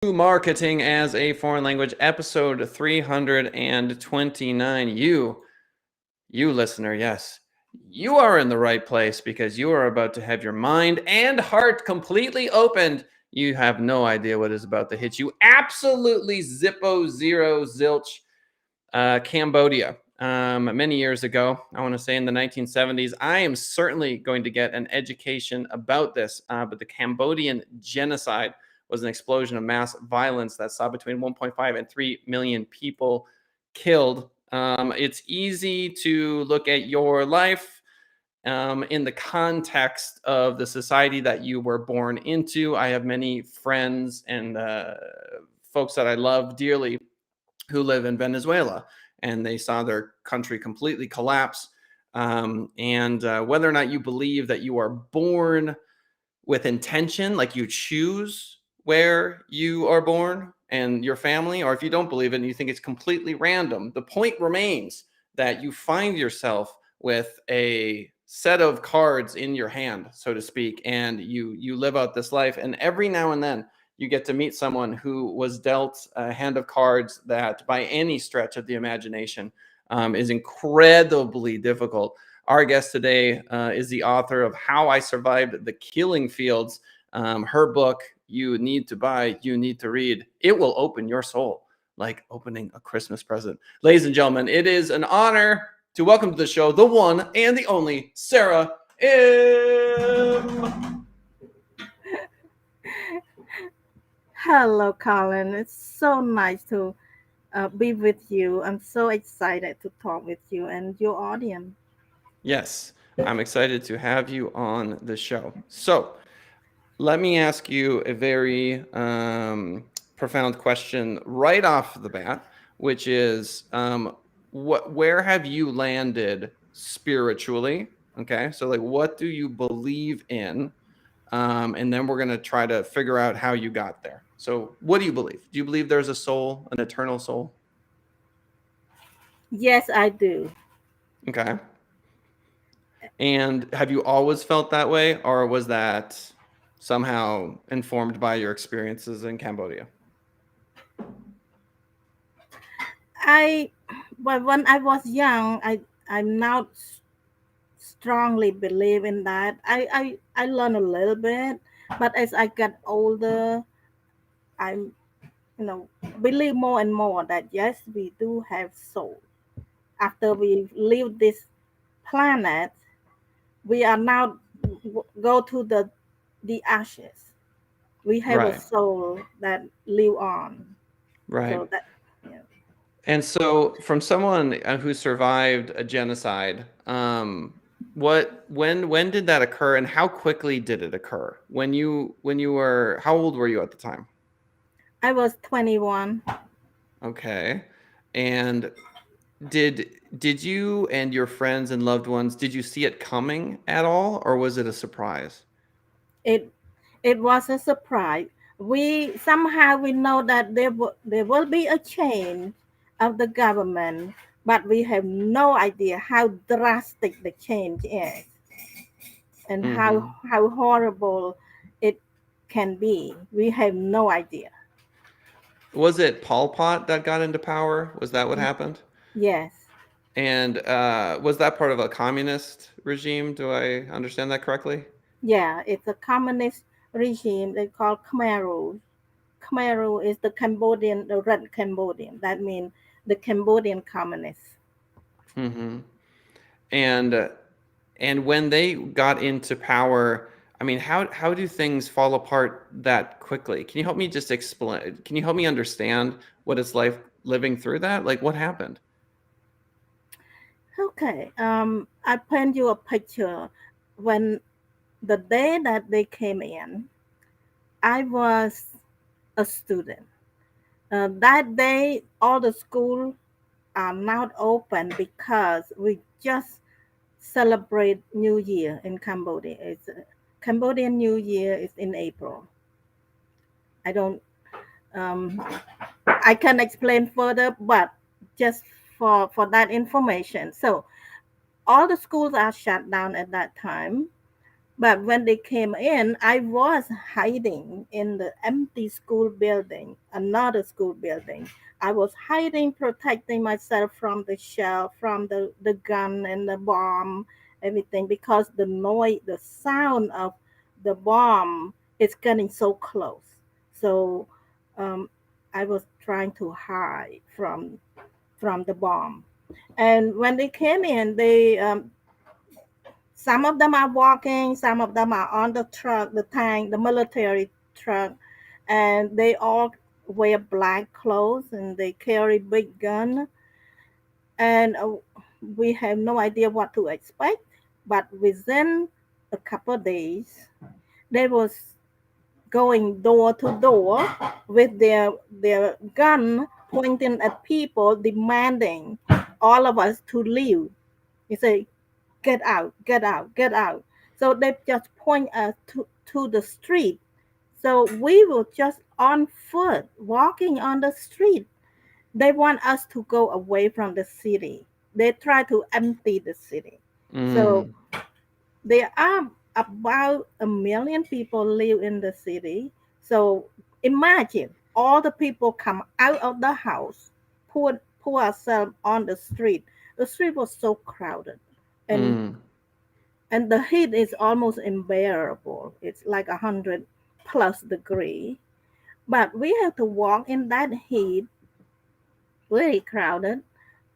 Marketing as a Foreign Language, episode 329. You listener, yes, you are in the right place because you are about to have your mind and heart completely opened. You have no idea what is about to hit you. Absolutely zippo zero zilch. Cambodia. Many years ago, I want to say in the 1970s, I am certainly going to get an education about this, but the Cambodian Genocide was an explosion of mass violence that saw between 1.5 and 3 million people killed. It's easy to look at your life in the context of the society that you were born into. I have many friends and folks that I love dearly who live in Venezuela, and they saw their country completely collapse. And whether or not you believe that you are born with intention, like you choose where you are born and your family, or if you don't believe it and you think it's completely random, the point remains that you find yourself with a set of cards in your hand, so to speak, and you live out this life. And every now and then you get to meet someone who was dealt a hand of cards that by any stretch of the imagination is incredibly difficult. Our guest today is the author of How I Survived the Killing Fields. Her book, you need to buy, you need to read. It will open your soul like opening a Christmas present. Ladies and gentlemen, it is an honor to welcome to the show the one and the only Sara Im. Hello, Colin. It's so nice to be with you. I'm so excited to talk with you and your audience. Yes, I'm excited to have you on the show. So, let me ask you a very profound question right off the bat, which is where have you landed spiritually? Okay, so like, what do you believe in? And then we're going to try to figure out how you got there. So, what do you believe? Do you believe there's a soul, an eternal soul? Yes, I do. Okay. And have you always felt that way, or was that somehow informed by your experiences in Cambodia? I, but when I was young, I'm now strongly believe in that. I learn a little bit, but as I get older, I'm, you know, believe more and more that yes, we do have soul. After we leave this planet, we are now go to the ashes. We have a Right, soul that live on. right. So that, yeah. And so, from someone who survived a genocide, when did that occur, and how quickly did it occur? When you were how old were you at the time? I was 21. Okay, and did you and your friends and loved ones, did you see it coming at all, or was it a surprise? It it was a surprise. We somehow we know that there will be a change of the government, but we have no idea how drastic the change is and Hmm. how horrible it can be. We have no idea. Was it Pol Pot that got into power? Was that what happened? Yes. And was that part of a communist regime? Do I understand that correctly? Yeah, it's a communist regime they call Khmer. Khmer is the Cambodian, the red Cambodian. That means the Cambodian communists. Hmm. And and when they got into power, I mean, how do things fall apart that quickly? Can you help me just explain? Can you help me understand what it's like living through that? Like, what happened? Okay, I paint you a picture. When the day that they came in, I was a student. That day, all the schools are not open because we just celebrate New Year in Cambodia. It's Cambodian New Year is in April. I don't um, I can explain further, but just for that information. So all the schools are shut down at that time. But when they came in, I was hiding in the empty school building, another school building. I was hiding, protecting myself from the shell, from the gun and the bomb, everything, because the noise, the sound of the bomb is getting so close. So um, I was trying to hide from the bomb. And when they came in, they some of them are walking, some of them are on the truck, the tank, the military truck, and they all wear black clothes and they carry big gun. And we have no idea what to expect. But within a couple of days, they was going door to door with their gun pointing at people, demanding all of us to leave. He say, get out, get out, get out. So they just point us to the street. So we were just on foot, walking on the street. They want us to go away from the city. They try to empty the city. So Mm. there are about 1 million people live in the city. So imagine all the people come out of the house, put ourselves on the street. The street was so crowded, and Mm. and the heat is almost unbearable. It's like 100+ degree. But we have to walk in that heat, very crowded,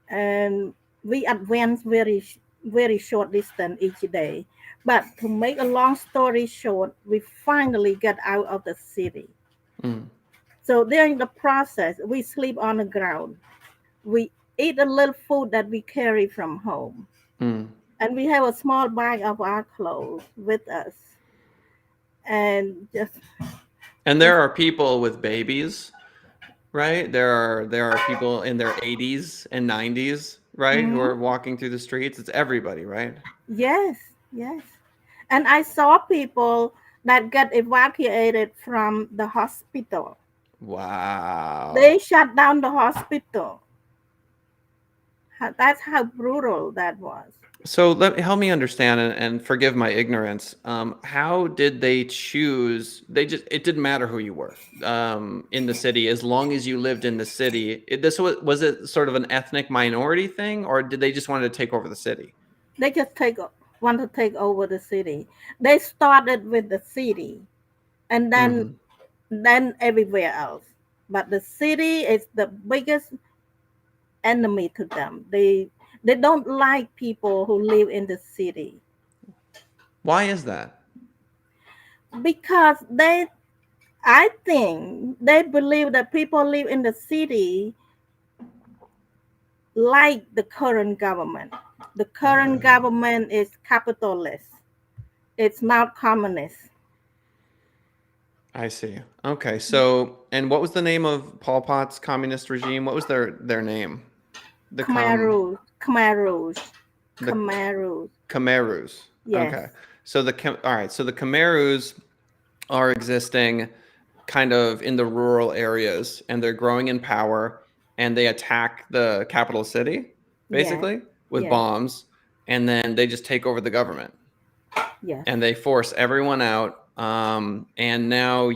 and we advance very short distance each day. But to make a long story short, we finally get out of the city. Mm. So during the process, we sleep on the ground. We eat a little food that we carry from home, Mm. and we have a small bag of our clothes with us, and And there just are people with babies, right? There are people in their 80s and 90s, right, who are mhm. walking through the streets. It's everybody, right? Yes, yes. And I saw people that get evacuated from the hospital. They Wow. shut down the hospital. That's how brutal that was. So help me understand and forgive my ignorance. How did they choose? It didn't matter who you were in the city as long as you lived in the city. Was it sort of an ethnic minority thing, or did they just want to take over the city? They just want to take over the city. They started with the city, and Hmm. then everywhere else. But the city is the biggest enemy to them. They don't like people who live in the city Why is that? because I think they believe that people live in the city like the current government. The current government is capitalist. It's not communist. I see. Okay. So, and what was the name of Pol Pot's communist regime? What was their name? The Khmer com Rouge, Khmer Rouge, the Khmer Rouge. Khmerus. Yes, Okay. So all right. So the Khmerus are existing kind of in the rural areas, and they're growing in power, and they attack the capital city yes, basically with yes, bombs, and then they just take over the government yes. and they force everyone out. And now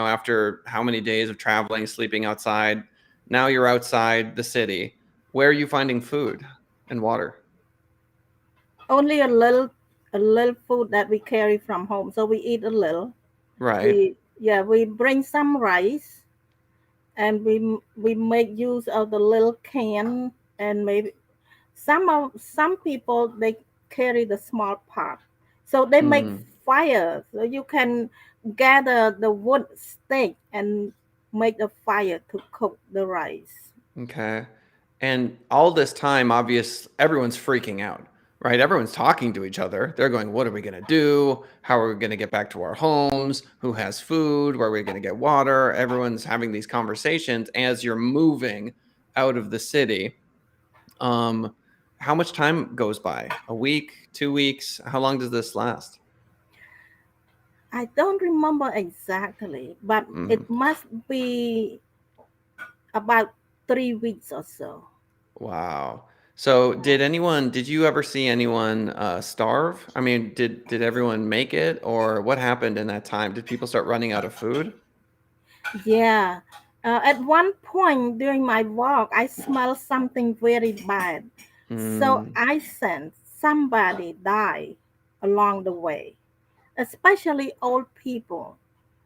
after how many days of traveling, sleeping outside, now you're outside the city. Where are you finding food and water? Only a little food that we carry from home. So we eat a little. Right. We bring some rice, and we make use of the little can, and maybe some people they carry the small pot, so they make Mm, fire, so you can gather the wood stick and make a fire to cook the rice. okay. And all this time, everyone's freaking out, right? Everyone's talking to each other. They're going, what are we going to do? How are we going to get back to our homes? Who has food? Where are we going to get water? Everyone's having these conversations as you're moving out of the city. Um, how much time goes by? A week, 2 weeks? How long does this last? I don't remember exactly, but Mhm. it must be about 3 weeks or so. Wow. So did you ever see anyone starve? I mean, did everyone make it, or what happened in that time? Did people start running out of food? Yeah. At one point during my walk, I smelled something very bad. So Mm, I sensed somebody die along the way, especially old people.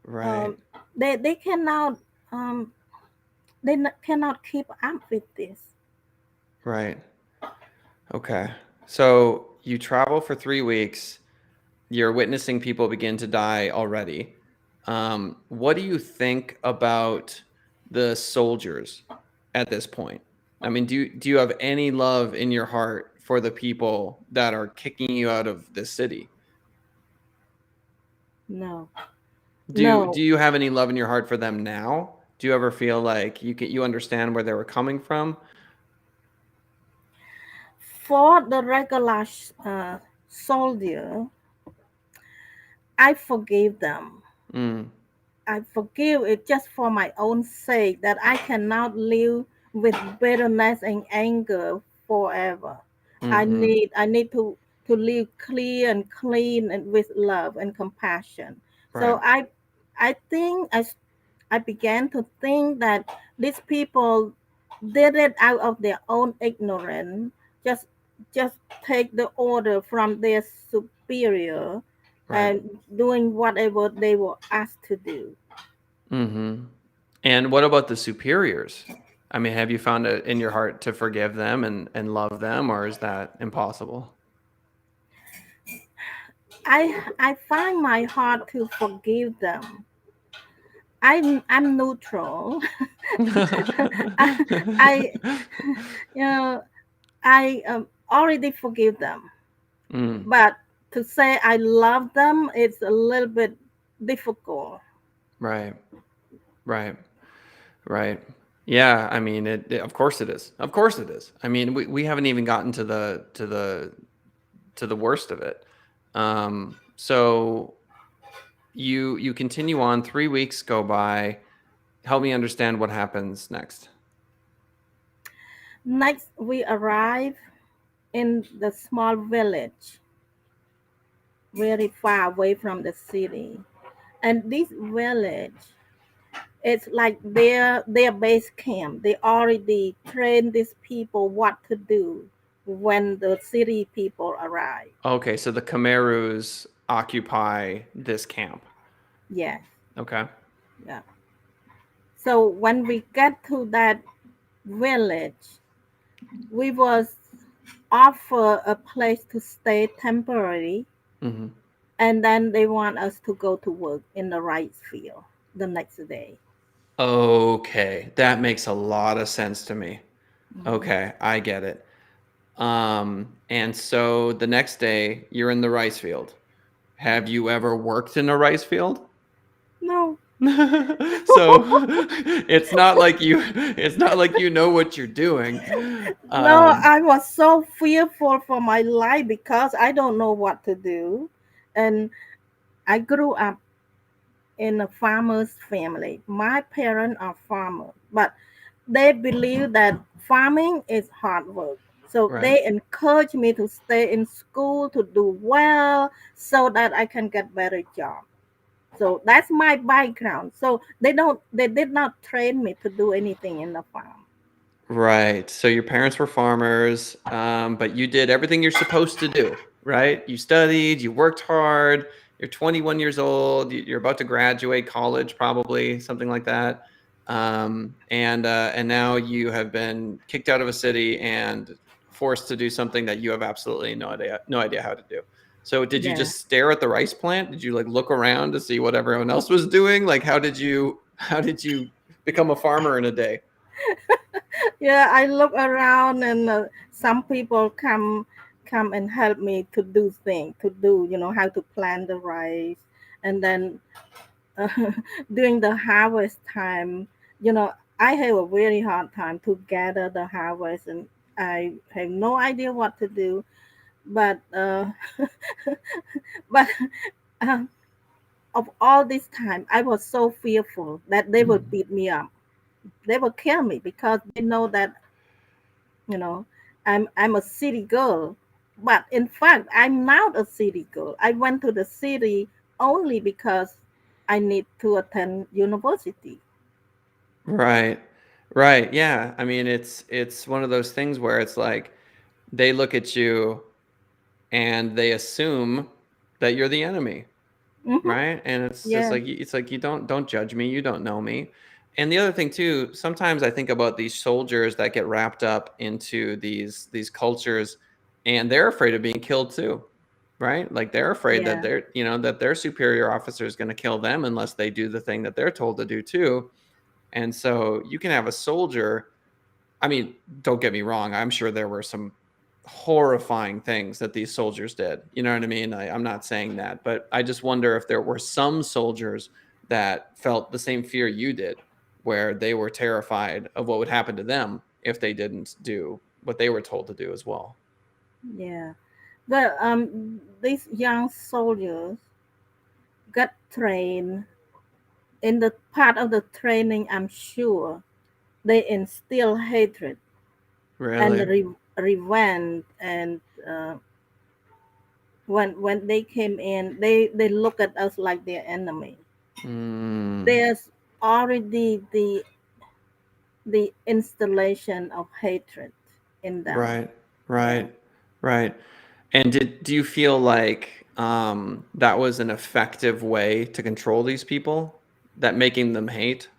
right, Um, they cannot um, cannot keep up with this. right. Okay. So you travel for 3 weeks. You're witnessing people begin to die already. What do you think about the soldiers at this point? I mean, do you have any love in your heart for the people that are kicking you out of the city? No, Do no. you have any love in your heart for them now? Do you ever feel like you understand where they were coming from? For the regular soldier, I forgive them. Mm, I forgive it just for my own sake that I cannot live with bitterness and anger forever. mm-hmm. I need to live clear and clean and with love and compassion. So Right. I think I began to think that these people did it out of their own ignorance, just just take the order from their superior Right. and doing whatever they were asked to do. Mm-hmm. And what about the superiors? I mean, have you found it in your heart to forgive them and love them, or is that impossible? I find my heart to forgive them. I'm neutral. I, I you know I already forgive them, Mm, but to say I love them it's a little bit difficult. right, right, right. Yeah, I mean, of course it is. Of course it is. I mean, we haven't even gotten to the worst of it. So you continue on. 3 weeks go by. Help me understand what happens next. Next, we arrive in the small village, very far away from the city, and this village it's like their base camp. They already train these people what to do when the city people arrive. Okay, so the Khmerus occupy this camp. Yes, Okay. yeah. So when we get to that village, we was offered a place to stay temporarily, Hmm. and then they want us to go to work in the rice field the next day. Okay, that makes a lot of sense to me. Mhm. Okay, I get it. And so the next day you're in the rice field. Have you ever worked in a rice field? No. So it's not like you know what you're doing. No, Um, I was so fearful for my life because I don't know what to do. And I grew up in a farmer's family. My parents are farmers, but they believe that farming is hard work. So right. they encourage me to stay in school to do well so that I can get better job. So that's my background. So they did not train me to do anything in the farm. Right. So your parents were farmers, but you did everything you're supposed to do, right? You studied, you worked hard. You're 21 years old. You're about to graduate college, probably something like that. And now you have been kicked out of a city and forced to do something that you have absolutely no idea how to do. So did you Yeah. just stare at the rice plant? Did you like look around to see what everyone else was doing? Like how did you become a farmer in a day? Yeah, I look around and some people come and help me to do things, to do, how to plant the rice. And then uh, during the harvest time, you know, I have a very hard time to gather the harvest and I have no idea what to do. But but uh, of all this time, I was so fearful that they would Mhm. beat me up. They would kill me because they know that you know I'm a city girl, but in fact I'm not a city girl. I went to the city only because I need to attend university. Right. Right. Yeah. I mean, it's one of those things where it's like they look at you and they assume that you're the enemy, Hmm. right? And it's Yeah, like you don't judge me, you don't know me. And the other thing too, sometimes I think about these soldiers that get wrapped up into these cultures, and they're afraid of being killed too, right? Like they're afraid that yeah, their superior officer is going to kill them unless they do the thing that they're told to do too. And so you can have a soldier. I mean, don't get me wrong. I'm sure there were some horrifying things that these soldiers did. You know what I mean? I'm not saying that, but I just wonder if there were some soldiers that felt the same fear you did, where they were terrified of what would happen to them if they didn't do what they were told to do as well. yeah. Well, these young soldiers got trained. In the part of the training, I'm sure they instill hatred and Really? revenge. And when they came in, they look at us like their enemy. Mm, There's already the installation of hatred in them. right, Yeah. right, right. And do you feel like that was an effective way to control these people? That making them hate?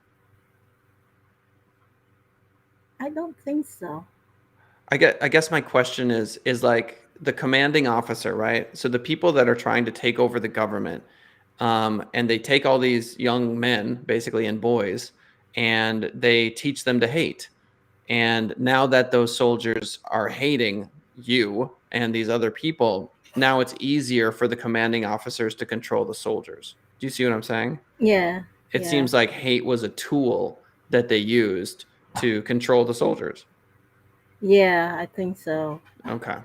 I don't think so. I guess my question is like the commanding officer, right? So the people that are trying to take over the government, and they take all these young men, basically, and boys, and they teach them to hate. And now that those soldiers are hating you and these other people, now it's easier for the commanding officers to control the soldiers. Do you see what I'm saying? Yeah, It yeah, seems like hate was a tool that they used to control the soldiers. yeah, I think so. Okay.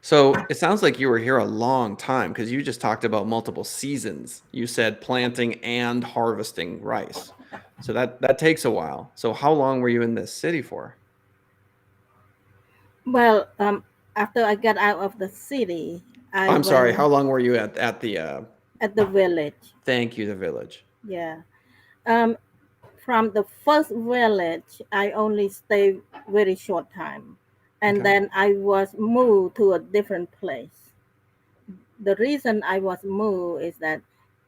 So it sounds like you were here a long time because you just talked about multiple seasons. You said planting and harvesting rice. So that takes a while. So how long were you in this city for? Well, after I got out of the city, I I'm sorry, went how long were you at the at the village. thank you, the village? Yeah. Um, from the first village, I only stayed very short time, and Okay. then I was moved to a different place. The reason I was moved is that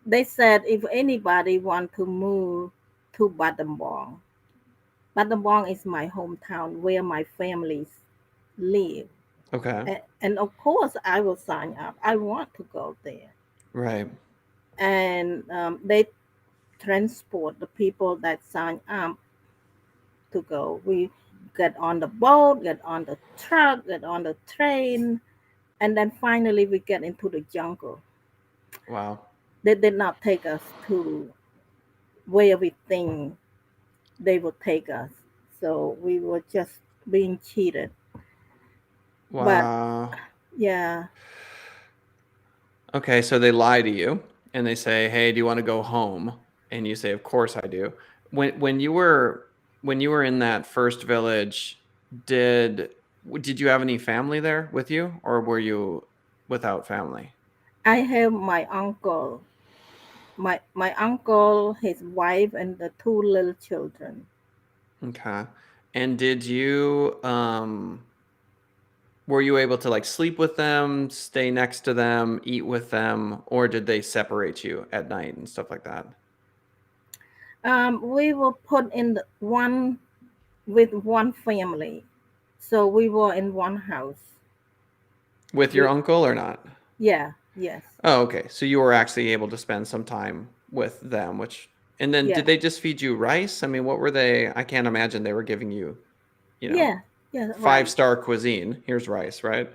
they said if anybody want to move to Battambang, Battambang is my hometown where my families live. Okay. And of course, I will sign up. I want to go there. Right. And they transport the people that sign up to go. We get on the boat, get on the truck, get on the train, and then finally we get into the jungle. Wow. They did not take us to where we think they would take us. So we were just being cheated. But Wow. yeah, Okay, so they lie to you and they say, "Hey, do you want to go home?" And you say, "Of course I do." When you were in that first village, did did you have any family there with you, or were you without family? I have my uncle, my uncle, his wife, and the two little children. Okay. And did you were you able to like sleep with them, stay next to them, eat with them, or did they separate you at night and stuff like that? We were put in one with one family, so we were in one house. With your We uncle or not? Yeah, yes, Oh, okay. So you were actually able to spend some time with them, which and then yeah, did they just feed you rice? I mean, what were they? I can't imagine they were giving you, you know, yeah, yeah, right. five-star cuisine. Here's rice, right?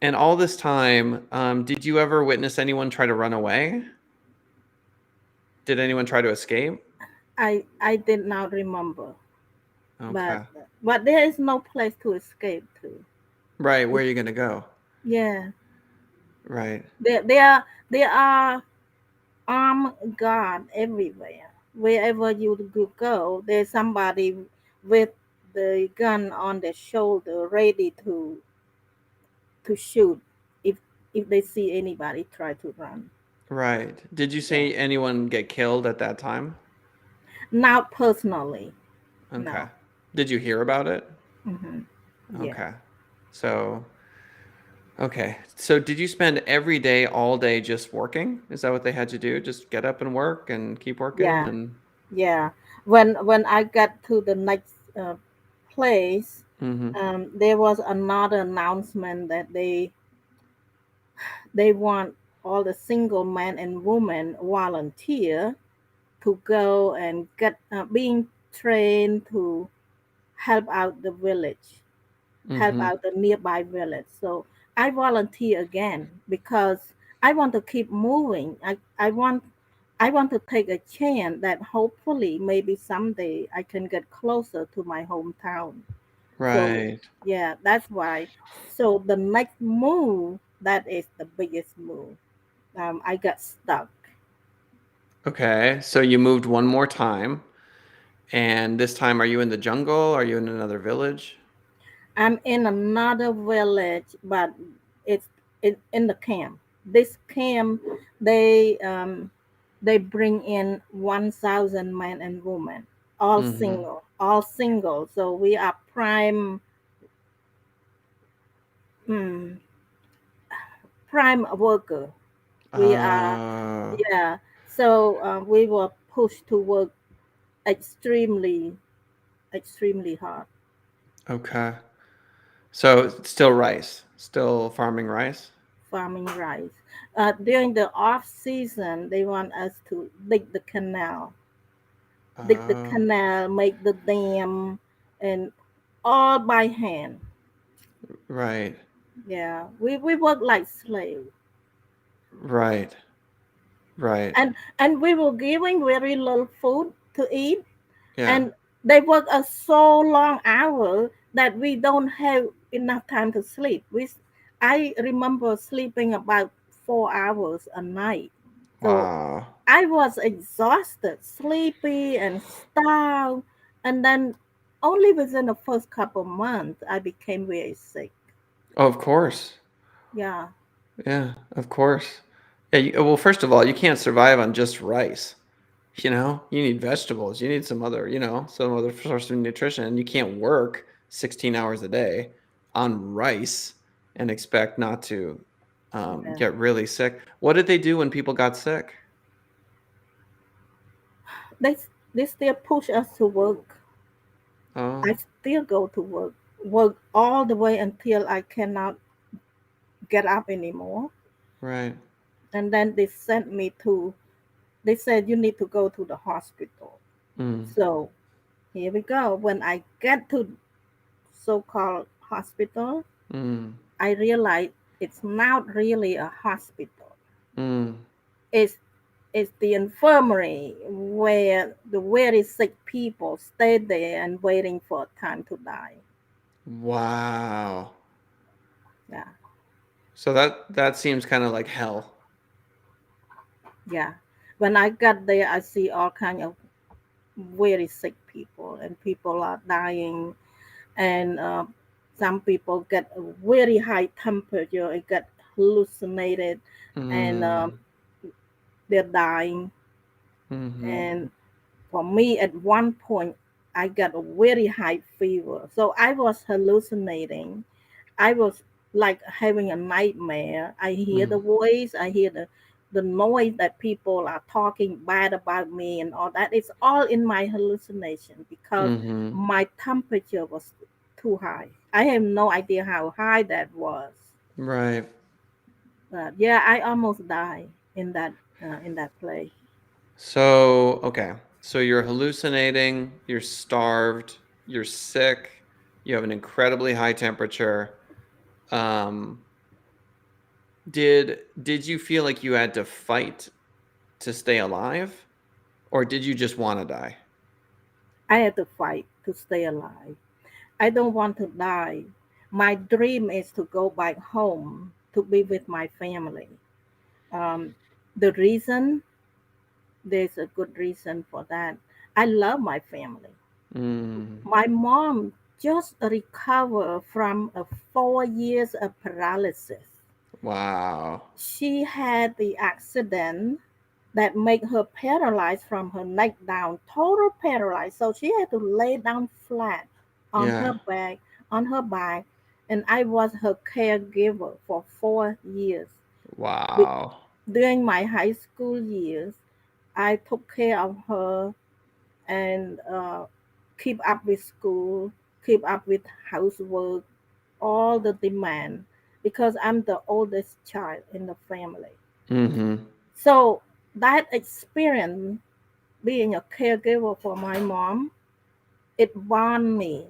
And all this time, did you ever witness anyone try to run away? Did anyone try to escape? I did not remember, but Okay. but there is no place to escape to. Right, where It, are you gonna go? yeah, Right. there are armed guard everywhere. wherever you go, there's somebody with the gun on their shoulder, ready to shoot if if they see anybody try to run. Right. Did you Yeah, say anyone get killed at that time? not personally, Okay. no. Did you hear about it? Hmm. Yeah, Okay. So, okay. So, did you spend every day, all day just working? Is that what they had you do? Just get up and work and keep working yeah, and yeah. When I got to the next place, mm-hmm. there was another announcement that they want all the single men and women volunteer to go and get being trained to help out the village, help Mm-hmm. out the nearby village. So I volunteer again because I want to keep moving. I want to take a chance that hopefully maybe someday I can get closer to my hometown. So Right. yeah, that's why. So the next move, that is the biggest move. I got stuck. Okay. So you moved one more time, and this time are you in the jungle? Are you in another village? I'm in another village, but it's in the camp. This camp, they um, they bring in 1,000 men and women, Mm-hmm. all single. So we are mm, prime worker. We are, Uh, yeah. So we were pushed to work extremely, extremely hard, okay. So it's still rice, still farming rice. farming rice. During the off season, they want us to dig the Uh, canal, make the dam, and all by hand. right, Yeah, we work like slaves, right, right. and we were giving very little food to eat, Yeah. and they work a so long hour that we don't have enough time to sleep. I remember sleeping about 4 hours a night. So Wow. I was exhausted, sleepy, and starved. And then only within the first couple months, I became very sick. Oh, of course. Yeah, Yeah, of course. Yeah. Well, first of all, you can't survive on just rice. You need vegetables. You need some other source of nutrition. You can't work 16 hours a day on rice and expect not to yeah. get really sick. What did they do when people got sick? They, they still push us to work. I Oh, still go to work all the way until I cannot get up anymore. right. And then they said, you need to go to the hospital. Mm, So here we go. When I get to so-called hospital, mm, I realized it's not really a hospital. mm. It's it's the infirmary where the very sick people stay there and waiting for a time to die. Wow. Yeah, So that seems kind of like hell. yeah. When I got there, I see all kind of very sick people, and people are dying, and some people get a very high temperature and get hallucinated, and Mm, they're dying. mm-hmm. And for me, at one point, I got a very high fever. So I was hallucinating. I was like having a nightmare. I hear the Mm, voice, I hear the noise that people are talking bad about me and all that. It's all in my hallucination because mm-hmm. my temperature was too high. I have no idea how high that was. Right. But yeah, I almost died in that place. So, okay. So you're hallucinating, you're starved, you're sick, you have an incredibly high temperature. Um, did you feel like you had to fight to stay alive, or did you just want to die? I had to fight to stay alive. I don't want to die. My dream is to go back home to be with my family. Um, the reason there's a good reason for that. I love my family. Mm. My mom just recovered from a 4 years of paralysis. Wow. She had the accident that made her paralyzed from her neck down, total paralyzed. So she had to lay down flat on her Yeah. back, and I was her caregiver for 4 years. Be- Wow. During my high school years, I took care of her and keep up with school, keep up with housework, all the demand because I'm the oldest child in the family. Mm-hmm. So that experience being a caregiver for my mom, it bond me.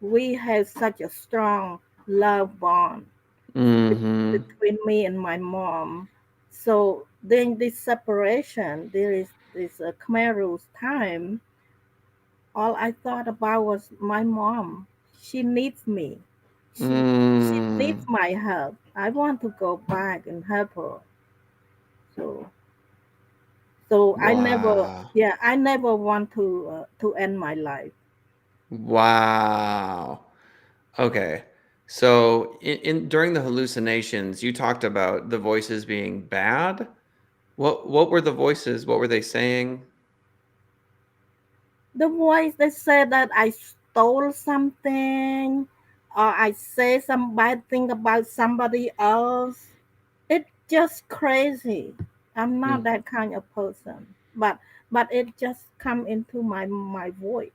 We have such a strong love bond be- Mm-hmm. between me and my mom. So during this separation, there is this Khmer Rouge time. All I thought about was my mom. She needs me. She needs Mm. my help. I want to go back and help her. So I never, Wow. yeah, I never want to end my life. Wow. Okay. So in during the hallucinations, you talked about the voices being bad. What were the voices? What were they saying? The voice that said that I stole something or I say some bad thing about somebody else, it's just crazy. I'm not Mm. that kind of person. But it just come into my voice.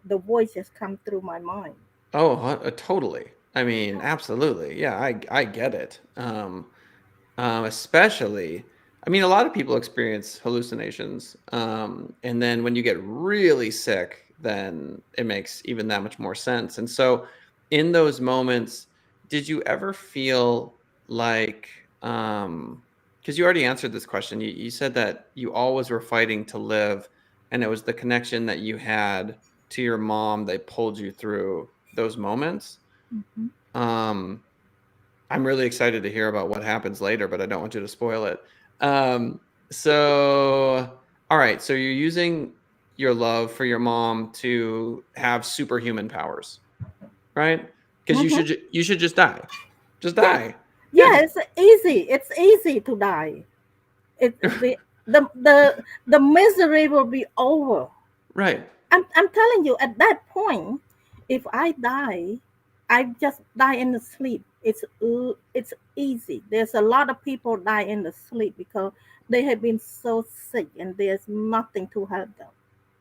The voice just come through my mind. Oh, totally. I mean, absolutely. Yeah, I get it. Especially, I mean, a lot of people experience hallucinations. And then when you get really sick, then it makes even that much more sense. And so, in those moments, did you ever feel like, because you already answered this question, you said that you always were fighting to live, and it was the connection that you had to your mom that pulled you through those moments. Mhm. Um, I'm really excited to hear about what happens later, but I don't want you to spoil it. Um, so, all right. So you're using your love for your mom to have superhuman powers, right? Because Mhm. you should just die, just Yeah. die. Yeah, Yeah, it's easy. It's easy to die. It the the the misery will be over. right, I'm telling you, at that point, if I die, I just die in the sleep. It's easy. There's a lot of people die in the sleep because they have been so sick and there's nothing to help them.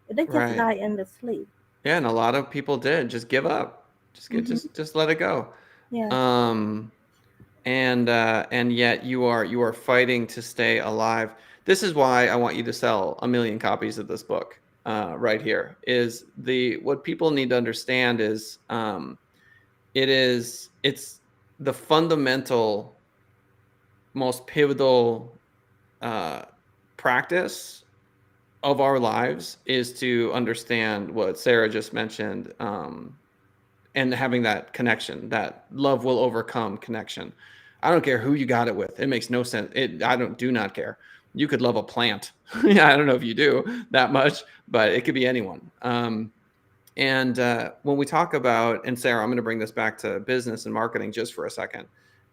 They just right. die in the sleep. Yeah, and a lot of people did just give up, Hmm. just let it go. Yeah. Um, and yet you are fighting to stay alive. This is why I want you to sell 1 million copies of this book. Right here is the what people need to understand is it's the fundamental most pivotal uh, practice of our lives is to understand what Sarah just mentioned, and having that connection, that love will overcome connection. I don't care who you got it with. It makes no sense. I do not care. You could love a plant. Yeah, I don't know if you do that much, but it could be anyone. And when we talk about, and Sarah, I'm going to bring this back to business and marketing just for a second.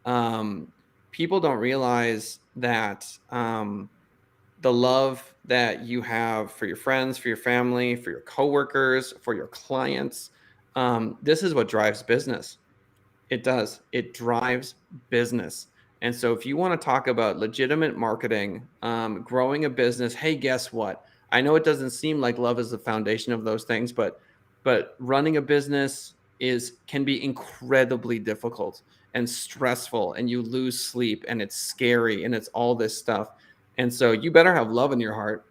Um, People don't realize that the love that you have for your friends, for your family, for your coworkers, for your clients, this is what drives business. It does. It drives business. And so, if you want to talk about legitimate marketing, growing a business, hey, guess what? I know it doesn't seem like love is the foundation of those things, but running a business is can be incredibly difficult and stressful, and you lose sleep, and it's scary, and it's all this stuff. And so, you better have love in your heart.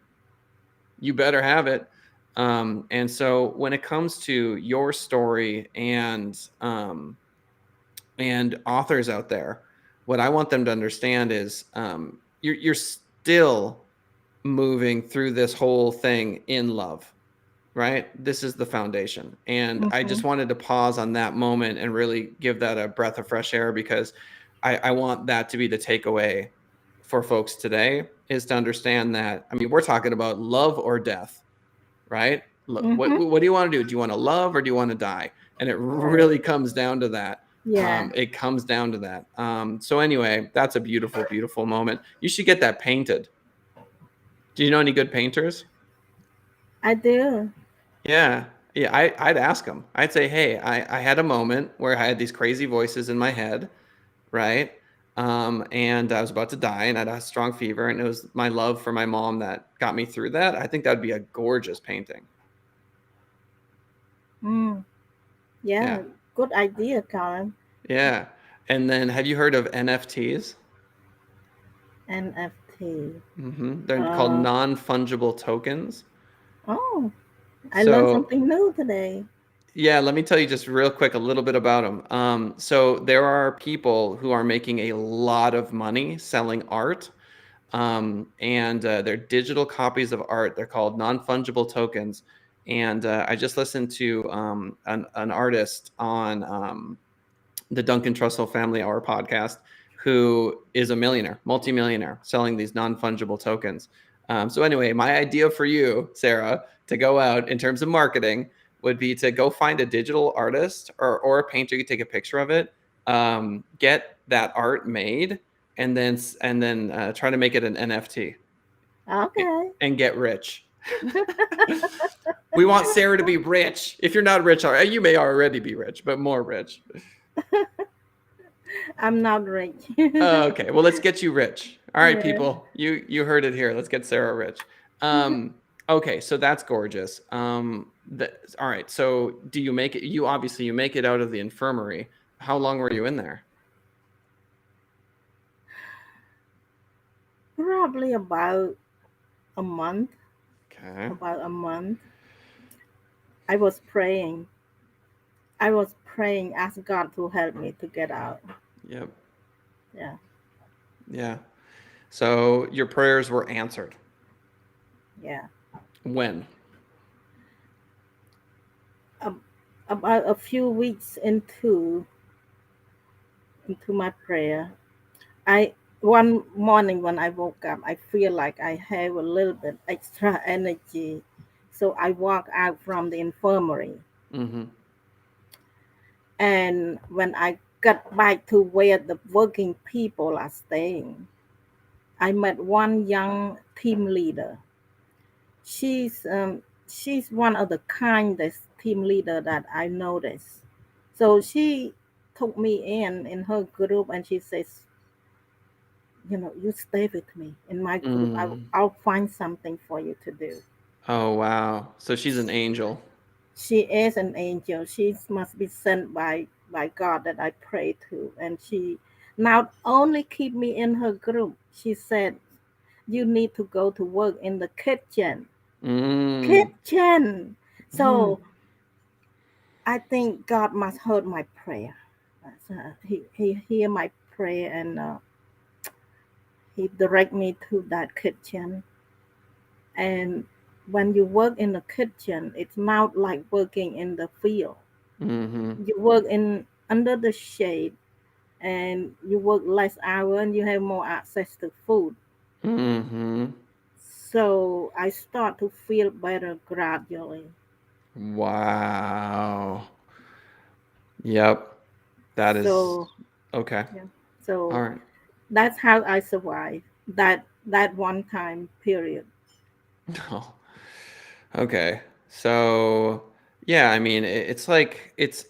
You better have it. And so, when it comes to your story and authors out there, what I want them to understand is you're still moving through this whole thing in love, right? This is the foundation. And I Hmm. just wanted to pause on that moment and really give that a breath of fresh air because I want that to be the takeaway for folks today is to understand that, I mean, we're talking about love or death, right? Mm-hmm. What do you want to do? Do you want to love or do you want to die? And it Right. really comes down to that. Yeah, It comes down to that. So anyway, that's a beautiful, beautiful moment. You should get that painted. Do you know any good painters? I do. Yeah. Yeah. I'd ask them. I'd say, hey, I had a moment where I had these crazy voices in my head, right? And I was about to die and I had a strong fever, and it was my love for my mom that got me through that. I think that'd be a gorgeous painting. Mm. Yeah. Yeah, good idea, Colin. Yeah. And then have you heard of NFTs? NFT. They're called Uh, non-fungible tokens. oh, I learned So something new today. yeah, let me tell you just real quick a little bit about them. So there are people who are making a lot of money selling art, and they're digital copies of art. They're called non-fungible tokens. And I just listened to an artist on the Duncan Trussell Family Hour podcast who is a millionaire, multimillionaire, selling these non-fungible tokens. So anyway, my idea for you, Sarah, to go out in terms of marketing would be to go find a digital artist or a painter. You take a picture of it, get that art made, and then try to make it an NFT Okay. and get rich. We want Sarah to be rich. If you're not rich, you may already be rich, but more rich. I'm not rich. Okay, well, let's get you rich. All right, Yeah. people, you heard it here. Let's get Sarah rich. Okay, so that's gorgeous. All right. So do you make it? You make it out of the infirmary. How long were you in there? Probably about a month. Okay. About a month. I was praying. I was praying, ask God to help me to get out. Yep. Yeah. Yeah. So your prayers were answered. Yeah. When? About a few weeks into my prayer, I one morning when I woke up, I feel like I have a little bit extra energy, so I walk out from the infirmary. Mm-hmm. And when I got back to where the working people are staying, I met one young team leader. She's one of the kindest team leader that I noticed. So she took me in her group, and she says, you stay with me in my group. Mm. I'll find something for you to do. Oh, wow. So she's an angel. She is an angel. She must be sent by God that I pray to. And she not only keep me in her group, she said, you need to go to work in the kitchen. Mm. Kitchen. Mm. So I think God must heard my prayer. He hear my prayer, and he direct me to that kitchen. And when you work in the kitchen, it's not like working in the field. Mm-hmm. You work in under the shade, and you work less hour, and you have more access to food. Mm-hmm. So I start to feel better gradually. Wow. Yep. That is So okay. yeah. All So right. that's how I survived that one time period. Oh, okay. So yeah, I mean, it's like it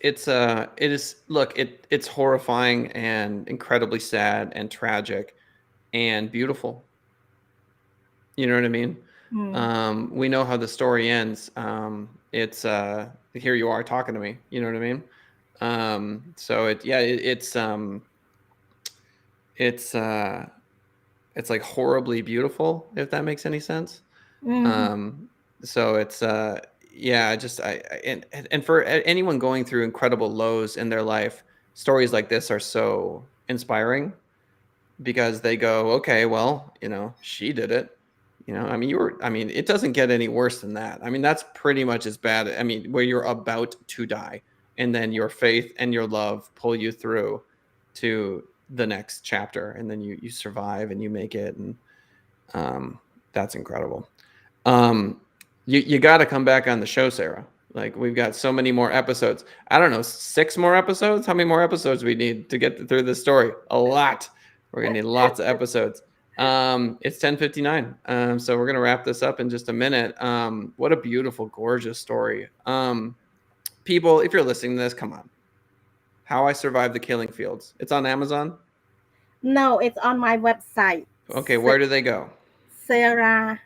is. Look, it's horrifying and incredibly sad and tragic and beautiful. You know what I mean? Mm, We know how the story ends. It's here you are talking to me. You know what I mean? So it's it's like horribly beautiful, if that makes any sense. mm, Um, so it's yeah, and for anyone going through incredible lows in their life, stories like this are so inspiring because they go, okay, well, she did it. I mean, I mean, it doesn't get any worse than that. I mean, that's pretty much as bad. I mean, where you're about to die and then your faith and your love pull you through to the next chapter, and then you survive and you make it, and that's incredible. You got to come back on the show, Sara. Like, we've got so many more episodes. I don't know, 6 more episodes? How many more episodes we need to get through this story? A lot. We're gonna need lots of episodes. It's 10:59. So we're gonna wrap this up in just a minute. What a beautiful, gorgeous story. People, if you're listening to this, come on. How I Survived the Killing Fields. It's on Amazon? No, it's on my website. Okay, where do they go? SaraIm.com.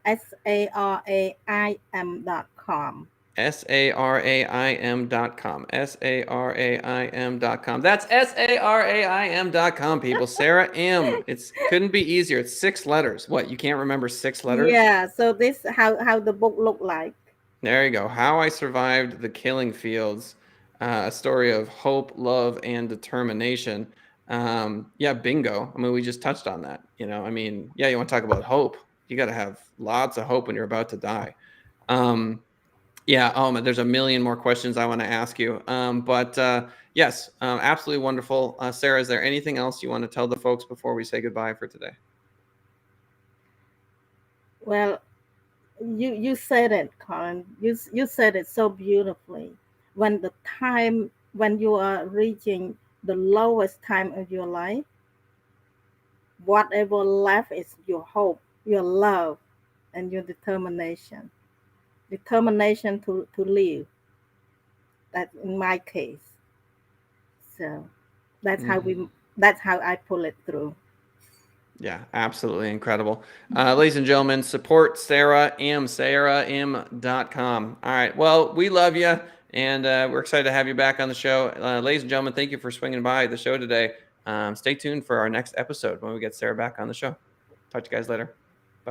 SaraIm.com. SaraIm.com. SaraIm.com. That's SaraIm.com, people. Sara Im. It couldn't be easier. It's 6 letters. What, you can't remember 6 letters? Yeah, so this how the book looked like. There you go. How I Survived the Killing Fields. A story of hope, love, and determination. Yeah, bingo. I mean, we just touched on that. You know, I mean, yeah, you want to talk about hope. You got to have lots of hope when you're about to die. Yeah, there's a million more questions I want to ask you. But yes, absolutely wonderful. Sara, is there anything else you want to tell the folks before we say goodbye for today? Well, you said it, Colin. You said it so beautifully. When you are reaching the lowest time of your life, whatever left is your hope, your love, and your determination. Determination to live. That's in my case. So that's how I pull it through. Yeah, absolutely incredible. Ladies and gentlemen, support Sara Im, SaraIm.com. All right. Well, we love you, and we're excited to have you back on the show. Ladies and gentlemen, thank you for swinging by the show today. Stay tuned for our next episode when we get Sara back on the show. Talk to you guys later.